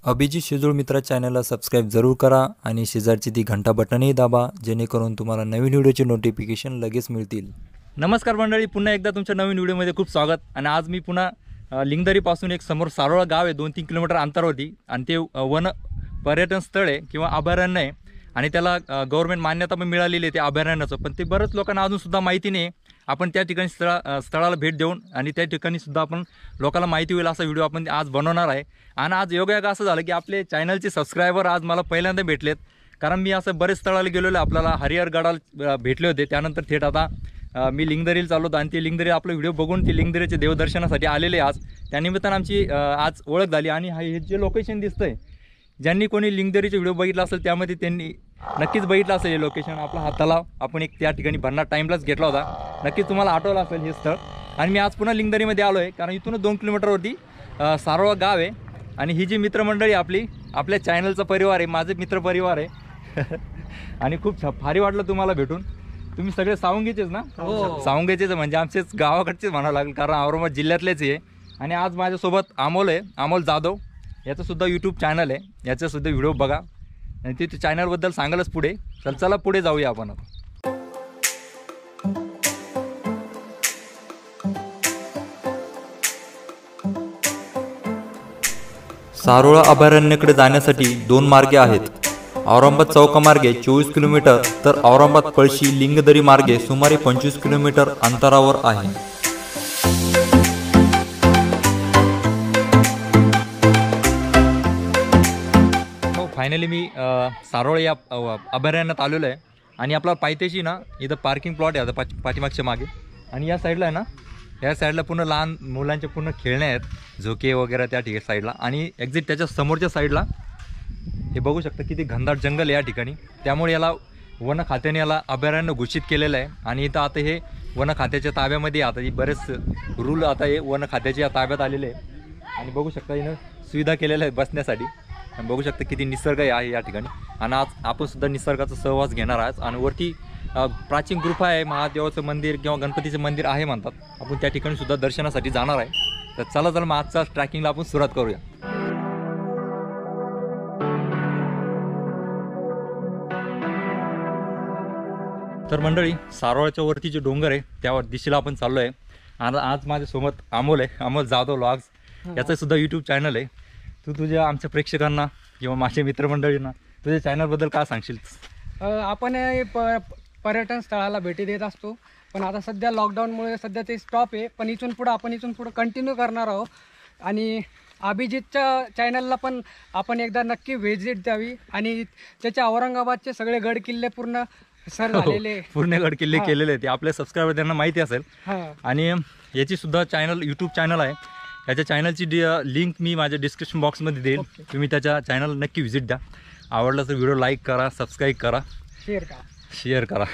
अभिजीत शेजूळ मित्र चॅनलला सबस्क्राईब जरूर करा आणि शेजारची ती घंटा बटनही दाबा, जेणेकरून तुम्हाला नवीन व्हिडिओचे नोटिफिकेशन लगेच मिळतील। नमस्कार मंडळी, पुन्हा एकदा तुमच्या नवीन व्हिडिओमध्ये खूप स्वागत। आणि आज मी पुन्हा लिंगदरीपासून एक समोर सारोळा गाव आहे, 2-3 किलोमीटर अंतरावरती, आणि ते वन पर्यटन स्थळ आहे किंवा अभयारण्य आहे आणि त्याला गव्हर्नमेंट मान्यता पण मिळालेली आहे ते अभयारण्याचं। पण ते बरंच लोकांना अजून सुद्धा माहिती नाही। आपण त्या ठिकाणी स्थळाला भेट देऊन आणि त्या ठिकाणी सुद्धा आपण लोकांना माहिती होईल असा व्हिडिओ आपण आज बनवणार आहे। आणि आज योगायोग असं झालं की आपले चॅनलचे सबस्क्रायबर आज मला पहिल्यांदा भेटलेत, कारण मी असं बरेच स्थळाला गेलेलो, आपल्याला हरिहरगडाला भेटले होते, त्यानंतर थेट आता मी लिंगदरीला चाललो होतो आणि ते लिंगदरी आपला व्हिडिओ बघून ते लिंगदरीचे देवदर्शनासाठी आलेले आज। त्यानिमित्तानं आमची आज ओळख झाली। आणि हे जे लोकेशन दिसतंय, ज्यांनी कोणी लिंगदरीचे व्हिडिओ बघितला असेल त्यामध्ये त्यांनी नक्कीच बघितलं असेल हे लोकेशन। आपला हा तलाव आपण एक त्या ठिकाणी भरणार टाईमलाच घेतला होता, नक्कीच तुम्हाला आठवलं असेल हे स्थळ। आणि मी आज पुन्हा लिंगदरीमध्ये आलो आहे, कारण इथून 2 किलोमीटरवरती सारोळा गाव आहे। आणि ही जी मित्रमंडळी आपल्या चॅनलचा परिवार आहे, माझे मित्रपरिवार आहे आणि खूप भारी वाटलं तुम्हाला भेटून। तुम्ही सगळे सावंगीचेच ना? हो, सावंगीचेच, म्हणजे आमचेच गावाकडचेच म्हणावं लागेल, कारण औरंगाबाद जिल्ह्यातलेच आहे। आणि आज माझ्यासोबत अमोल आहे, अमोल जाधव, याचं सुद्धा यूट्यूब चॅनल आहे, याचं सुद्धा व्हिडिओ बघा आणि ते चॅनलबद्दल सांगालच पुढे। चला पुढे जाऊया आपण आता। सारोळा अभयारण्याकडे जाण्यासाठी 2 मार्गे आहेत। औरंगाबाद चौकामार्गे 24 किलोमीटर तर औरंगाबाद पळशी लिंगदरी मार्गे सुमारे 25 किलोमीटर अंतरावर आहे। फायनली मी सारोळा या अभयारण्यात आलेलो आहे आणि आपला पायथ्याशी ना इथं पार्किंग प्लॉट आहे आता पाठीमागच्या मागे। आणि या साईडला आहे ना, या साईडला पूर्ण लहान मुलांचे पूर्ण खेळणे आहेत, झोके वगैरे त्या ठिकाणी साईडला। आणि एक्झिट त्याच्या समोरच्या साईडला हे बघू शकता किती घनदाट जंगल आहे या ठिकाणी। त्यामुळे याला वन खात्याने याला अभयारण्य घोषित केलेलं आहे। आणि इथं आता हे वन खात्याच्या ताब्यामध्ये आता ही बरेच रूल आता हे वन खात्याच्या ताब्यात आलेले आहे। आणि बघू शकता इथं सुविधा केलेल्या आहेत बसण्यासाठी। आणि बघू शकता किती निसर्ग आहे या ठिकाणी। आणि आज आपण सुद्धा निसर्गाचा सहवास घेणार आहोत। आणि वरती प्राचीन गुफा आहे, महादेवाचं मंदिर किंवा गणपतीचं मंदिर आहे म्हणतात, आपण त्या ठिकाणी सुद्धा दर्शनासाठी जाणार आहे। तर चला मग आजच्या ट्रॅकिंगला आपण सुरुवात करूया। तर मंडळी, सारोळ्याच्या वरती जे डोंगर आहे त्यावर दिशेला आपण चाललो आहे। आणि आज माझ्यासोबत अमोल आहे, अमोल जाधव व्लॉग्स, याचं सुद्धा यूट्यूब चॅनल आहे। तू तुझ्या आमच्या प्रेक्षकांना किंवा माझ्या मित्रमंडळींना तुझ्या चॅनलबद्दल काय सांगशील? आपण पर्यटन स्थळाला भेटी देत असतो, पण आता सध्या लॉकडाऊनमुळे सध्या ते स्टॉप आहे, पण इथून पुढे कंटिन्यू करणार आहोत। आणि अभिजितच्या चॅनलला पण आपण एकदा नक्की व्हिजिट द्यावी। आणि त्याच्या औरंगाबादचे सगळे गड किल्ले पूर्ण सर झालेले, पूर्ण गड किल्ले केलेले आहेत, ते आपल्या सबस्क्रायबर त्यांना माहिती असेल। आणि याची सुद्धा यूट्यूब चॅनल आहे, याच्या चॅनलची लिंक मी माझ्या डिस्क्रिप्शन बॉक्समध्ये देईल। तुम्ही त्याच्या चॅनल नक्की व्हिजिट द्या। आवडला तर व्हिडिओ लाईक करा, सबस्क्राईब करा, शेअर करा।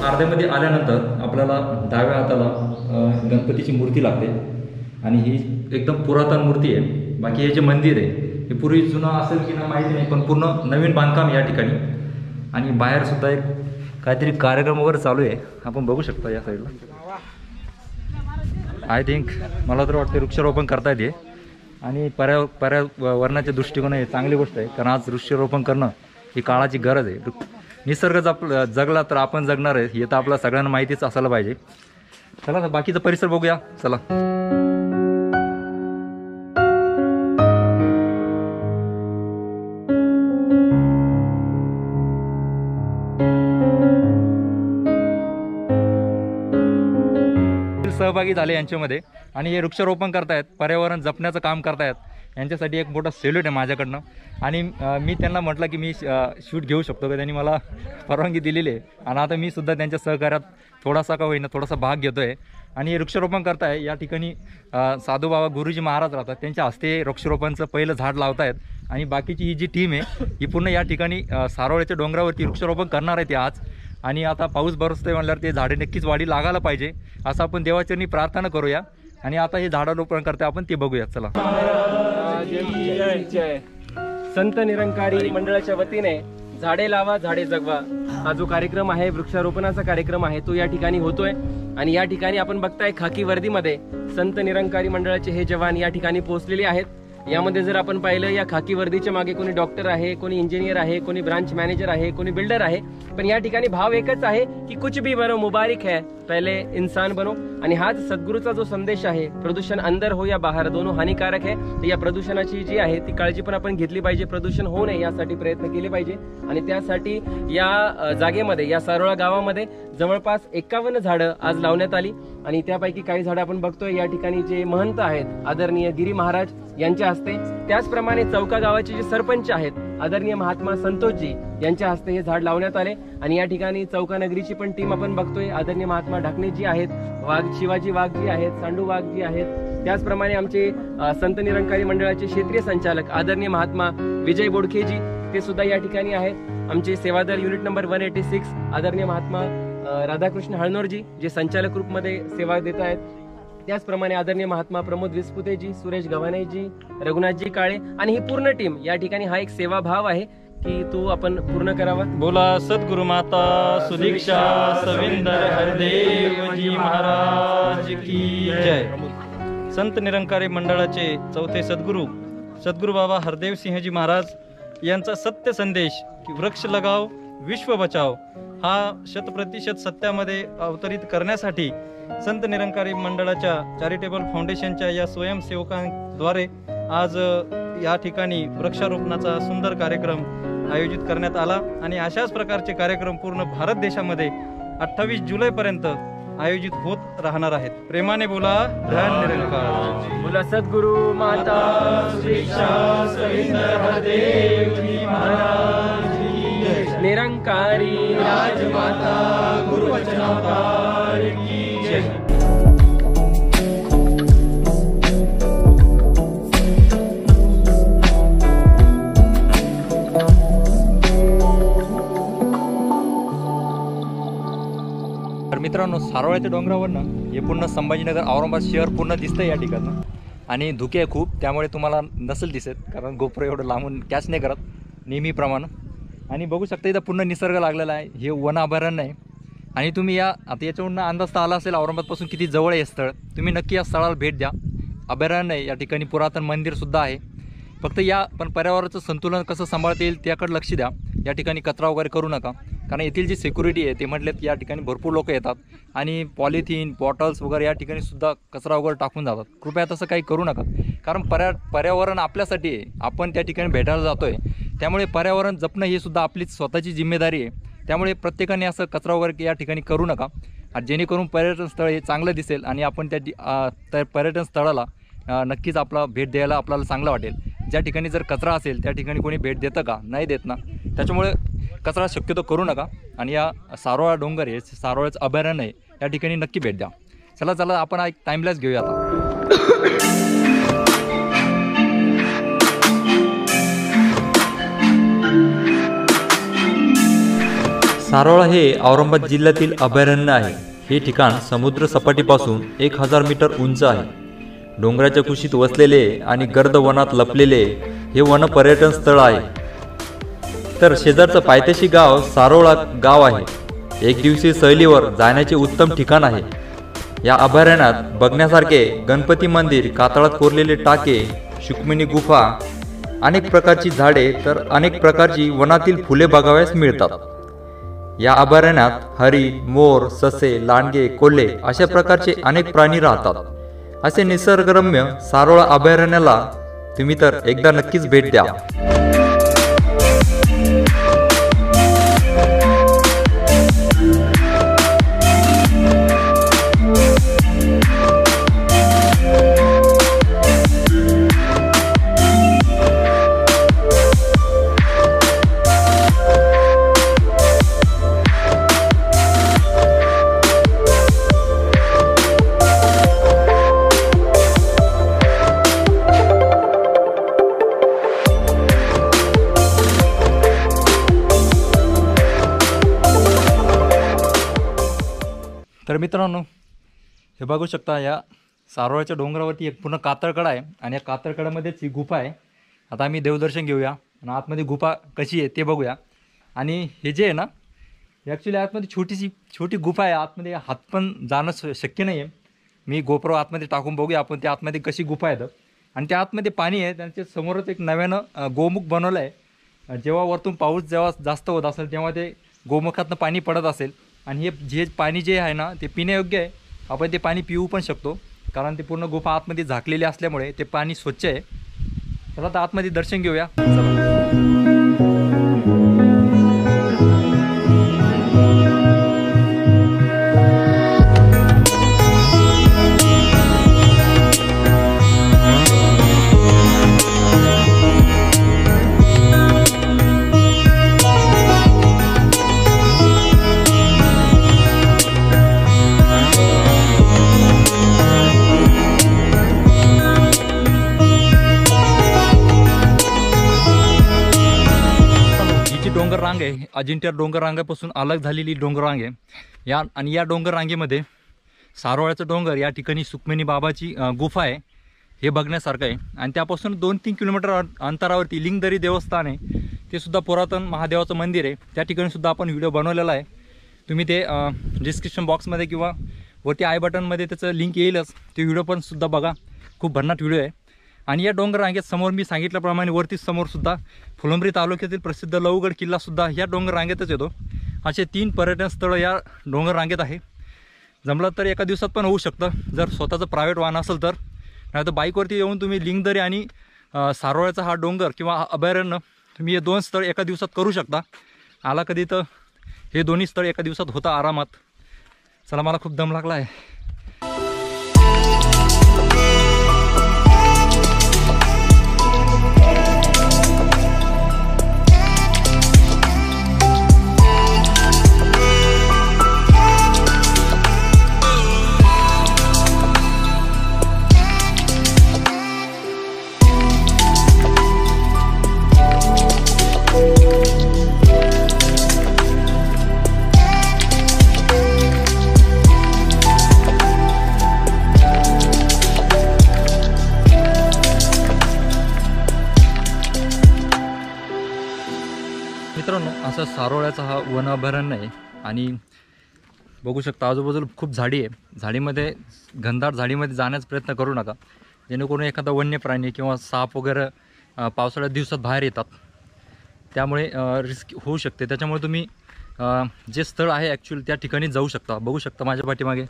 अर्ध्यामध्ये आल्यानंतर आपल्याला डाव्या हाताला गणपतीची मूर्ती लागते आणि ही एकदम पुरातन मूर्ती आहे। बाकी हे जे मंदिर आहे हे पूर्वी जुनं असेल की ना माहिती नाही, पण पूर्ण नवीन बांधकाम या ठिकाणी। आणि बाहेर सुद्धा एक काहीतरी कार्यक्रम वगैरे चालू आहे, आपण बघू शकता या साईडला। आय थिंक मला तर वाटतं वृक्षारोपण करता येते आणि पर्यावरणाच्या दृष्टिकोनाने चांगली गोष्ट आहे, कारण आज वृक्षारोपण करणं ही काळाची गरज आहे। निसर्ग जगला तर आपण जगणार आहे, हे तर आपल्या सगळ्यांना माहितीच असायला पाहिजे। चला तर बाकीचा परिसर बघूया, चला। सहभागी झाले यांच्यामध्ये आणि हे वृक्षारोपण करतायत, पर्यावरण जपण्याचं काम करतायत। यांच्यासाठी एक मोठा सेल्यूट आहे माझ्याकडनं. आणि मी त्यांना म्हटलं की मी शूट घेऊ शकतो का, त्यांनी मला परवानगी दिलेली आहे. आणि आता मी सुद्धा त्यांच्या सहकार्यात थोडासा का होईना थोडासा भाग घेतो आहे. आणि वृक्षारोपण करताय या ठिकाणी साधू बाबा गुरुजी महाराज राहतात, त्यांच्या हस्ते वृक्षारोपणचं पहिलं झाड लावत आहेत. आणि बाकीची ही जी टीम आहे ही पूर्ण या ठिकाणी सारोळ्याच्या डोंगरावरती वृक्षारोपण करणार आहे ते आज. आणि आता पाऊस बरसतोय म्हणल्यावर ते झाडे नक्कीच वाढी लागायला पाहिजे असं आपण देवाचरणी प्रार्थना करूया. आणि आता हे झाडारोपण करते आपण ते बघूया. चला. संत निरंकारी मंडळाच्या वतीने झाडे लावा झाडे जगवा हा जो कार्यक्रम आहे, वृक्षारोपणाचा कार्यक्रम आहे, तो या ठिकाणी होतोय. आणि या ठिकाणी आपण बघताय खाकी वर्दीमध्ये संत निरंकारी मंडळाचे हे जवान या ठिकाणी पोहोचलेले आहेत. यामध्ये जर आपण पाहिलं या खाकी वर्दीच्या मागे कोणी डॉक्टर आहे, कोणी इंजिनियर आहे, कोणी ब्रांच मॅनेजर आहे, कोणी बिल्डर आहे, पण या ठिकाणी भाव एकच आहे की कुछ भी बनो मुबारक है, पहले इंसान बनो. आणि हाच सद्गुरूचा जो संदेश आहे, प्रदूषण अंदर हो या बाहेर दोनों हानिकारक आहे. तर या प्रदूषणाची जी आहे ती काळजी पण आपण घेतली पाहिजे, प्रदूषण होऊ नये यासाठी प्रयत्न केले पाहिजे. आणि त्यासाठी या जागेमध्ये या सारोळा गावामध्ये जवळपास 51 झाडं आज लावण्यात आली. आणि त्यापैकी काही झाडं आपण बघतोय या ठिकाणी जे महंत आहेत आदरणीय गिरी महाराज यांच्या हस्ते, त्याचप्रमाणे चौका गावाचे जे सरपंच आहेत आदरणीय महात्मा संतोषजी यांच्या हस्ते हे झाड लावण्यात आले. आणि या ठिकाणी चौका नगरीची पण टीम आपण बघतोय, आदरणीय महात्मा ढाकणेजी आहेत, शिवाजी वाघजी आहेत, सांडू वाघजी आहेत. त्याचप्रमाणे आमचे संत निरंकारी मंडळाचे क्षेत्रीय संचालक आदरणीय महात्मा विजय बोडखेजी ते सुद्धा या ठिकाणी आहेत. आमचे सेवादल युनिट नंबर 186 आदरणीय महात्मा राधाकृष्ण हळनोरजी जे संचालक रूपमध्ये सेवा देत आहेत. त्याचप्रमाणे आदरणीय महात्मा प्रमोद विस्पुतेजी, सुरेश गव्हाणेजी, रघुनाथजी काळे आणि ही पूर्ण टीम या ठिकाणी. हा एक सेवाभाव आहे की तो आपण पूर्ण करावा. बोला सद्गुरु माता सुदीक्षा सविंदर हरदेवजी महाराज की जय. संत निरंकारी मंडळाचे चौथे सद्गुरू बाबा हरदेव सिंहजी महाराज यांचा सत्य संदेश की वृक्ष लगाव विश्व बचाव हा 100% सत्यामध्ये अवतरित करण्यासाठी संत निरंकारी मंडळाच्या चॅरिटेबल फाउंडेशनच्या या स्वयंसेवकांद्वारे आज या ठिकाणी वृक्षारोपणाचा सुंदर कार्यक्रम आयोजित करण्यात आला. आणि अशाच प्रकारचे कार्यक्रम पूर्ण भारत देशामध्ये 28 जुलैपर्यंत आयोजित होत राहणार आहेत. प्रेमाने बोला धन निरंकार. बोला सद्गुरु माता सुदीक्षा सविंदर हरदेवजी महाराज की जय. निरंकारी राजमाता गुरुवचनावतार की जय. तर मित्रांनो, सारोळ्याच्या डोंगरावरनं हे पूर्ण संभाजीनगर औरंगाबाद शहर पूर्ण दिसतं या ठिकाणं. आणि धुके आहे खूप, त्यामुळे तुम्हाला नसेल दिसत कारण गोप्रो एवढं लांबून कॅच नाही करत नेहमीप्रमाणे. आणि बघू शकता इथं पूर्ण निसर्ग लागलेला आहे, हे वन अभयारण्य आहे. आणि तुम्ही आता याच्यावरून अंदाज तर आला असेल औरंगाबादपासून किती जवळ आहे स्थळ. तुम्ही नक्की या स्थळाला भेट द्या. अभयारण्य आहे, या ठिकाणी पुरातन मंदिरसुद्धा आहे. फक्त या पण पर्यावरणाचं संतुलन कसं सांभाळता येईल त्याकडे लक्ष द्या. या ठिकाणी कचरा वगैरे करू नका, कारण येथील जी सिक्युरिटी आहे ते म्हटलेत या ठिकाणी भरपूर लोक येतात आणि पॉलिथिन बॉटल्स वगैरे या ठिकाणी सुद्धा कचरा वगैरे टाकून जातात. कृपया तसं काही करू नका, कारण पर्यावरण आपल्यासाठी आहे, आपण त्या ठिकाणी भेटायला जातो आहे. त्यामुळे पर्यावरण जपणं ही सुद्धा आपली स्वतःची जिम्मेदारी आहे. त्यामुळे प्रत्येकाने असं कचरा वगैरे या ठिकाणी करू नका, जेणेकरून पर्यटन स्थळ हे चांगलं दिसेल आणि आपण त्या पर्यटन स्थळाला नक्कीच आपला भेट द्यायला आपल्याला चांगलं वाटेल. ज्या ठिकाणी जर कचरा असेल त्या ठिकाणी कोणी भेट देतं का? नाही देत ना. त्याच्यामुळे कचरा शक्यतो करू नका. आणि या सारोळा डोंगर आहे, सारोळ्याचं अभयारण्य आहे, या ठिकाणी नक्की भेट द्या. चला आपण एक टाइमलेस घेऊया आता. सारोळा हे औरंगाबाद जिल्ह्यातील अभयारण्य आहे. हे ठिकाण समुद्र सपाटीपासून 1000 मीटर उंच आहे. डोंगराच्या कुशीत वसलेले आणि गर्द वनात लपलेले हे वन पर्यटन स्थळ आहे. तर शेजारचं पायथ्याशी गाव सारोळा गाव आहे. एक दिवसीय सहलीवर जाण्याचे उत्तम ठिकाण आहे. या अभयारण्यात बघण्यासारखे गणपती मंदिर, कातळात कोरलेले टाके, शुकमिनी गुफा, अनेक प्रकारची झाडे तर अनेक प्रकारची वनातील फुले बघावयास मिळतात. या अभयारण्यात हरिण, मोर, ससे, लांडगे, कोल्हे अशा प्रकारचे अनेक प्राणी राहतात. असे निसर्गरम्य सारोळा अभयारण्याला तुम्ही तर एकदा नक्कीच भेट द्या. तर मित्रांनो, हे बघू शकता या सारोळ्याच्या डोंगरावरती एक पूर्ण कातळकडा आहे आणि या कातळकडामध्येच ही गुफा आहे. आता आम्ही देवदर्शन घेऊया आणि आतमध्ये गुफा कशी आहे ते बघूया. आणि हे जे आहे ना, ॲक्च्युली आतमध्ये छोटी गुफा आहे. आतमध्ये हात पण जाणं शक्य नाही आहे. मी गोप्रो आतमध्ये टाकून बघूया आपण त्या आतमध्ये कशी गुफा आहे. आणि त्या आतमध्ये पाणी आहे. त्यांच्या समोरच एक नव्यानं गोमुख बनवलं आहे. जेव्हा वरतून पाऊस जेव्हा जास्त होत असेल तेव्हा ते गोमुखातनं पाणी पडत असेल आणि हे जे पाणी जे आहे ना ते पिण्यायोग्य आहे. आपण ते पाणी पिऊ पण शकतो कारण ते पूर्ण गुफा आतमध्ये झाकलेली असल्यामुळे ते पाणी स्वच्छ आहे. चला आता आतमध्ये दर्शन घेऊया. डोंगर रांग आहे, अजिंठा डोंगर रांगापासून अलग झालेली डोंगर रांग आहे. या डोंगर रांगेमध्ये सारोळ्याचं डोंगर या ठिकाणी सुखमणी बाबाची गुफा आहे. हे बघण्यासारखं आहे. आणि त्यापासून 2-3 किलोमीटर अंतरावरती लिंगदरी देवस्थान आहे. ते सुद्धा पुरातन महादेवाचं मंदिर आहे. त्या ठिकाणी सुद्धा आपण व्हिडिओ बनवलेला आहे. तुम्ही ते डिस्क्रिप्शन बॉक्समध्ये किंवा वरती आय बटनमध्ये त्याचं लिंक येईलच. ते व्हिडिओ पण सुद्धा बघा, खूप भन्नाट व्हिडिओ आहे. आणि या डोंगर रांगेत समोर मी सांगितल्याप्रमाणे वरती समोरसुद्धा फुलंब्री तालुक्यातील प्रसिद्ध लवगड किल्लासुद्धा या डोंगर रांगेतच येतो. असे 3 पर्यटन स्थळं या डोंगर रांगेत आहे. जमलं तर एका दिवसात पण होऊ शकतं जर स्वतःचं प्रायव्हेट वाहन असेल तर. नाही तर बाईकवरती येऊन तुम्ही लिंगदरी आणि सारोळ्याचा हा डोंगर किंवा अभयारण्य तुम्ही हे 2 स्थळ एका दिवसात करू शकता. आला कधी तर हे दोन्ही स्थळ एका दिवसात होता आरामात. चला, मला खूप दम लागला आहे. मित्रांनो, असं सारोळ्याचा हा वन अभयारण्य आहे. आणि बघू शकता आजूबाजूला खूप झाडी आहे. झाडीमध्ये घनदाट झाडीमध्ये जाण्याचा प्रयत्न करू नका, जेणेकरून एखादा वन्य प्राणी किंवा साप वगैरे पावसाळ्यात दिवसात बाहेर येतात. त्यामुळे रिस्क होऊ शकते. त्याच्यामुळे तुम्ही जे स्थळ आहे ॲक्च्युअली त्या ठिकाणी जाऊ शकता. बघू शकता माझ्या पाठीमागे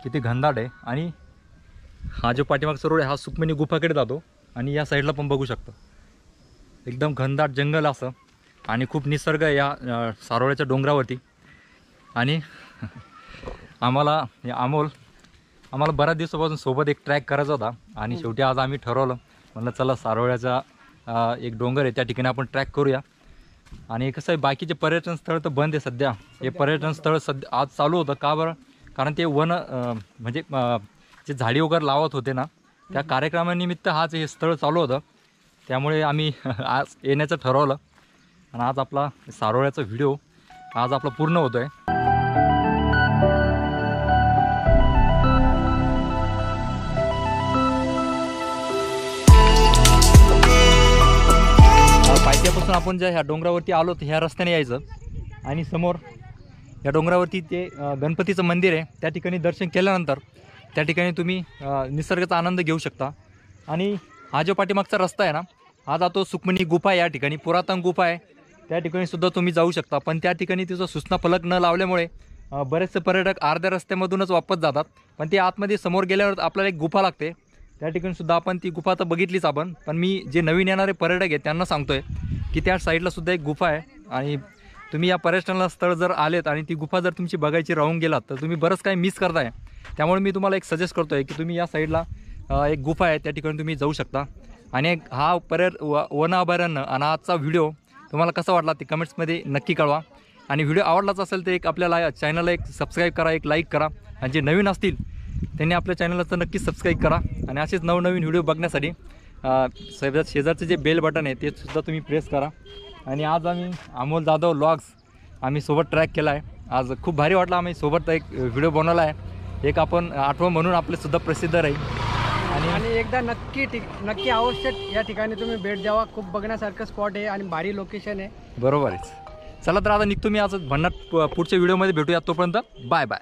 किती घनदाट आहे. आणि हा जो पाठीमागचा रोड आहे हा सुखमणी गुफाकडे जातो. आणि या साईडला पण बघू शकता एकदम घनदाट जंगल असं आणि खूप निसर्ग आहे या सारोळ्याच्या डोंगरावरती. आणि आम्हाला बऱ्याच दिवसापासून सोबत एक ट्रॅक करायचा होता आणि शेवटी आज आम्ही ठरवलं, म्हणलं चला सारोळ्याचा एक डोंगर आहे त्या ठिकाणी आपण ट्रॅक करूया. आणि कसं आहे, बाकीचे पर्यटन स्थळ तर बंद आहे सध्या. हे पर्यटन स्थळ सध्या आज चालू होतं. का बरं? कारण ते म्हणजे जे झाडी वगैरे लावत होते ना, त्या कार्यक्रमानिमित्त हाच हे स्थळ चालू होतं. त्यामुळे आम्ही आज येण्याचं ठरवलं आणि आज आपला सारोळ्याचा व्हिडिओ आज आपला पूर्ण होतो आहे. पायथ्यापासून आपण ज्या ह्या डोंगरावरती आलो तर ह्या रस्त्याने यायचं आणि समोर या डोंगरावरती ते गणपतीचं मंदिर आहे. त्या ठिकाणी दर्शन केल्यानंतर त्या ठिकाणी तुम्ही निसर्गाचा आनंद घेऊ शकता. आणि हा जो पाठीमागचा रस्ता आहे ना, हा जातो सुखमणी गुफा. या ठिकाणी पुरातन गुफा आहे, त्या ठिकाणी सुद्धा तुम्ही जाऊ शकता. पण त्या ठिकाणी तिचा सूचना फलक न लावल्यामुळे बरेचसे पर्यटक अर्ध्या रस्त्यामधूनच वापस जातात. पण ते आतमध्ये समोर गेल्यावर आपल्याला एक गुफा लागते. त्या ठिकाणी सुद्धा आपण ती गुफा तर बघितलीच आपण. पण मी जे नवीन येणारे पर्यटक आहेत त्यांना सांगतोय की त्या साईडला सुद्धा एक गुफा आहे. आणि तुम्ही या पर्यटनाला स्थळ जर आलेत आणि ती गुफा जर तुमची बघायची राहून गेलात तर तुम्ही बरंच काही मिस करताय. त्यामुळे मी तुम्हाला एक सजेस्ट करतोय की तुम्ही या साईडला एक गुफा आहे त्या ठिकाणी तुम्ही जाऊ शकता. आणि हा वन अभयारण्य आणि आजचा व्हिडिओ तुम्हाला कसा वाटला ते कमेंट्समध्ये नक्की कळवा. आणि व्हिडिओ आवडलाच असेल तर एक आपल्याला चॅनलला एक सबस्क्राईब करा, एक लाईक करा. आणि जे नवीन असतील त्यांनी आपल्या चॅनलला तर नक्की सबस्क्राईब करा. आणि असेच नवनवीन व्हिडिओ बघण्यासाठी शेजारचं जे बेल बटन आहे ते सुद्धा तुम्ही प्रेस करा. आणि आज आम्ही अमोल जाधव व्लॉग्स आम्ही सोबत ट्रॅक केला आहे. आज खूप भारी वाटलं. आम्ही सोबत एक व्हिडिओ बनवला आहे, एक आपण आठवण म्हणून आपले सुद्धा प्रसिद्ध राहील. आणि एकदा नक्की अवश्य या ठिकाणी तुम्ही भेट द्यावा. खूप बघण्यासारखं स्पॉट आहे आणि भारी लोकेशन आहे. बरोबर आहे. चला तर आता निघतो मी. आज भन्नाट पुढच्या व्हिडिओमध्ये भेटूया. तोपर्यंत बाय बाय.